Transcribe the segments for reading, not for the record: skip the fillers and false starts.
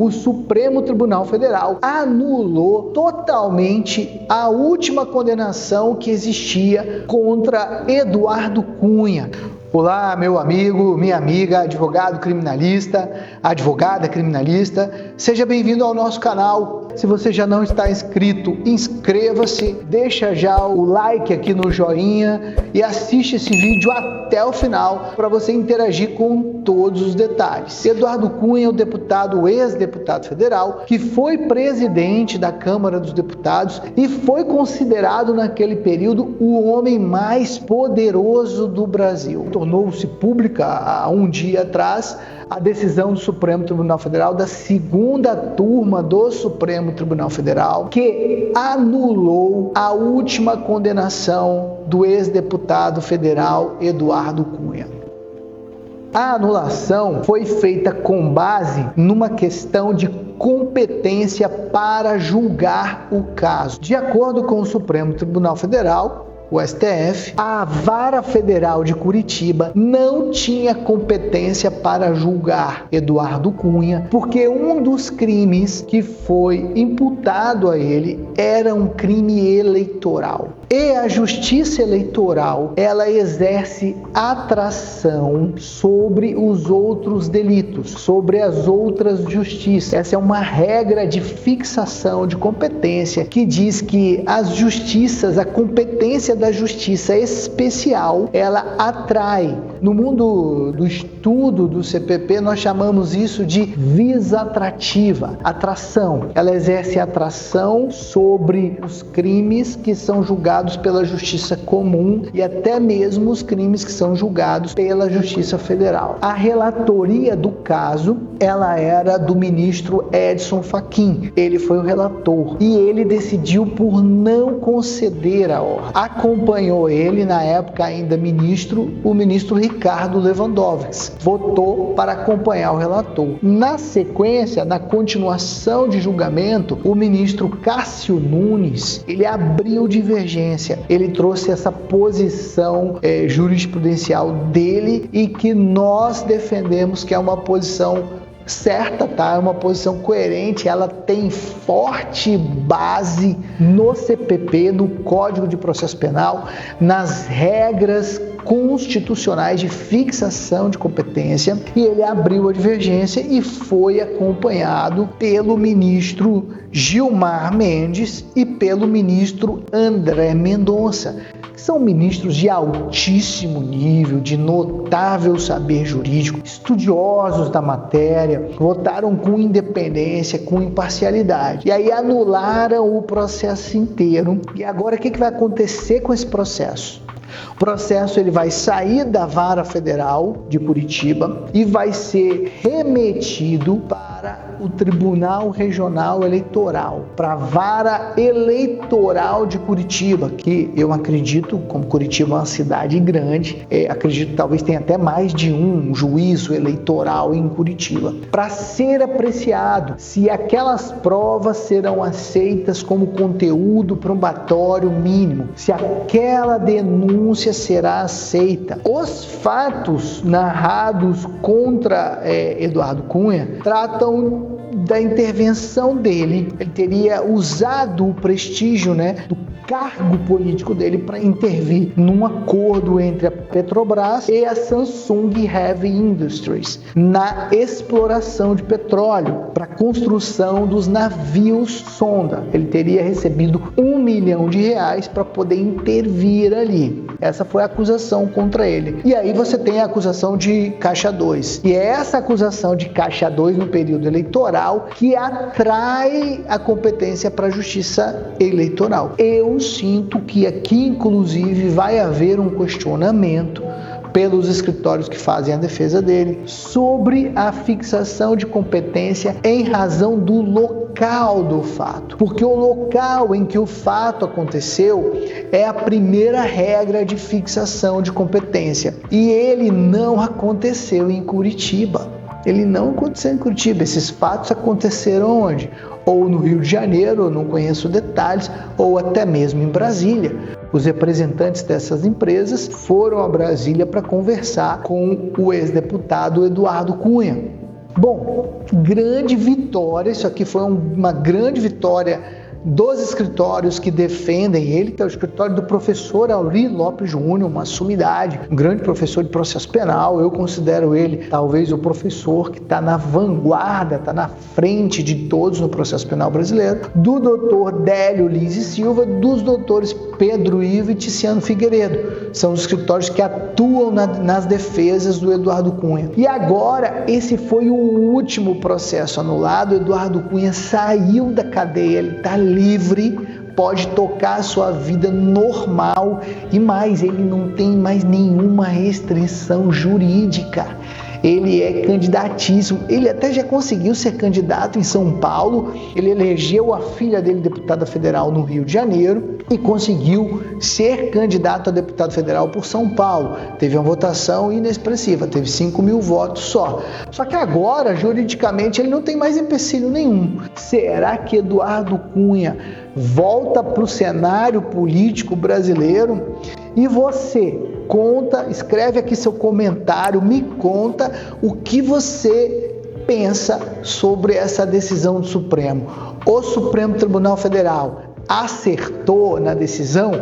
o Supremo Tribunal Federal anulou totalmente a última condenação que existia contra Eduardo Cunha. Olá, meu amigo, minha amiga, advogado criminalista, advogada criminalista, seja bem-vindo ao nosso canal. Se você já não está inscrito, inscreva-se, deixa já o like aqui no joinha e assiste esse vídeo até o final para você interagir com todos os detalhes. Eduardo Cunha é o ex-deputado federal, que foi presidente da Câmara dos Deputados e foi considerado naquele período o homem mais poderoso do Brasil. Tornou-se pública há um dia atrás a decisão do Supremo Tribunal Federal, da segunda turma do Supremo Tribunal Federal, que anulou a última condenação do ex-deputado federal Eduardo Cunha. A anulação foi feita com base numa questão de competência para julgar o caso. De acordo com o Supremo Tribunal Federal, o STF, a Vara Federal de Curitiba não tinha competência para julgar Eduardo Cunha, porque um dos crimes que foi imputado a ele era um crime eleitoral. E a Justiça Eleitoral, ela exerce atração sobre os outros delitos, sobre as outras justiças. Essa é uma regra de fixação de competência que diz que as justiças, a competência da justiça especial, ela atrai. No mundo do estudo do CPP, nós chamamos isso de visatrativa, atração. Ela exerce atração sobre os crimes que são julgados pela Justiça Comum e até mesmo os crimes que são julgados pela Justiça Federal. A relatoria do caso, ela era do ministro Edson Fachin. Ele foi o relator e ele decidiu por não conceder a ordem. Acompanhou ele, na época ainda ministro, o ministro Ricardo Lewandowski. Votou para acompanhar o relator. Na sequência, na continuação de julgamento, o ministro Cássio Nunes, ele abriu divergência. Ele trouxe essa posição jurisprudencial dele e que nós defendemos que é uma posição certa, tá? É uma posição coerente, ela tem forte base no CPP, no Código de Processo Penal, nas regras constitucionais de fixação de competência, e ele abriu a divergência e foi acompanhado pelo ministro Gilmar Mendes e pelo ministro André Mendonça. São ministros de altíssimo nível, de notável saber jurídico, estudiosos da matéria, votaram com independência, com imparcialidade. E aí anularam o processo inteiro. E agora o que vai acontecer com esse processo? O processo ele vai sair da Vara Federal de Curitiba e vai ser remetido para o Tribunal Regional Eleitoral, para a Vara Eleitoral de Curitiba, que eu acredito, como Curitiba é uma cidade grande, acredito que talvez tenha até mais de um juízo eleitoral em Curitiba, para ser apreciado se aquelas provas serão aceitas como conteúdo probatório mínimo, se aquela denúncia será aceita. Os fatos narrados contra Eduardo Cunha tratam da intervenção dele. Ele teria usado o prestígio, do cargo político dele para intervir num acordo entre a Petrobras e a Samsung Heavy Industries na exploração de petróleo para a construção dos navios sonda. Ele teria recebido R$1 milhão para poder intervir ali. Essa foi a acusação contra ele. E aí você tem a acusação de Caixa 2. E é essa acusação de Caixa 2 no período eleitoral que atrai a competência para a Justiça Eleitoral. Eu sinto que aqui, inclusive, vai haver um questionamento pelos escritórios que fazem a defesa dele sobre a fixação de competência em razão do local do fato. Porque o local em que o fato aconteceu é a primeira regra de fixação de competência. E ele não aconteceu em Curitiba. Ele não aconteceu em Curitiba. Esses fatos aconteceram onde? Ou no Rio de Janeiro, eu não conheço detalhes, ou até mesmo em Brasília. Os representantes dessas empresas foram a Brasília para conversar com o ex-deputado Eduardo Cunha. Bom, grande vitória, isso aqui foi uma grande vitória dos escritórios que defendem ele, que é o escritório do professor Auri Lopes Júnior, uma sumidade, um grande professor de processo penal. Eu considero ele talvez o professor que está na vanguarda, está na frente de todos no processo penal brasileiro, do doutor Délio Lins e Silva, dos doutores Pedro Ivo e Tiziano Figueiredo. São os escritórios que atuam nas defesas do Eduardo Cunha. E agora, esse foi o último processo anulado. O Eduardo Cunha saiu da cadeia, ele está livre, pode tocar a sua vida normal e mais, ele não tem mais nenhuma restrição jurídica. Ele é candidatíssimo, ele até já conseguiu ser candidato em São Paulo, ele elegeu a filha dele deputada federal no Rio de Janeiro e conseguiu ser candidato a deputado federal por São Paulo. Teve uma votação inexpressiva, teve 5.000 votos só. Só que agora, juridicamente, ele não tem mais empecilho nenhum. Será que Eduardo Cunha volta para o cenário político brasileiro? E você, conta, escreve aqui seu comentário, me conta o que você pensa sobre essa decisão do Supremo. O Supremo Tribunal Federal acertou na decisão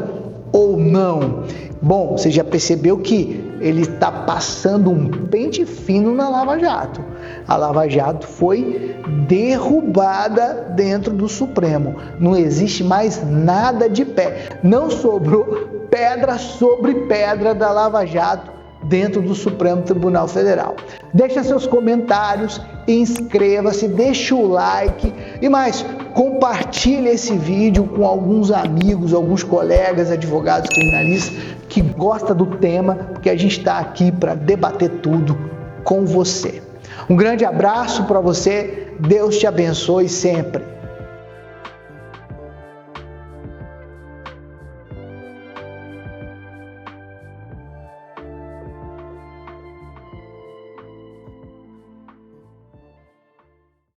ou não? Bom, você já percebeu que ele está passando um pente fino na Lava Jato. A Lava Jato foi derrubada dentro do Supremo. Não existe mais nada de pé. Não sobrou pedra sobre pedra da Lava Jato dentro do Supremo Tribunal Federal. Deixa seus comentários, inscreva-se, deixa o like e mais, compartilhe esse vídeo com alguns amigos, alguns colegas, advogados, criminalistas que gostam do tema, porque a gente está aqui para debater tudo com você. Um grande abraço para você, Deus te abençoe sempre.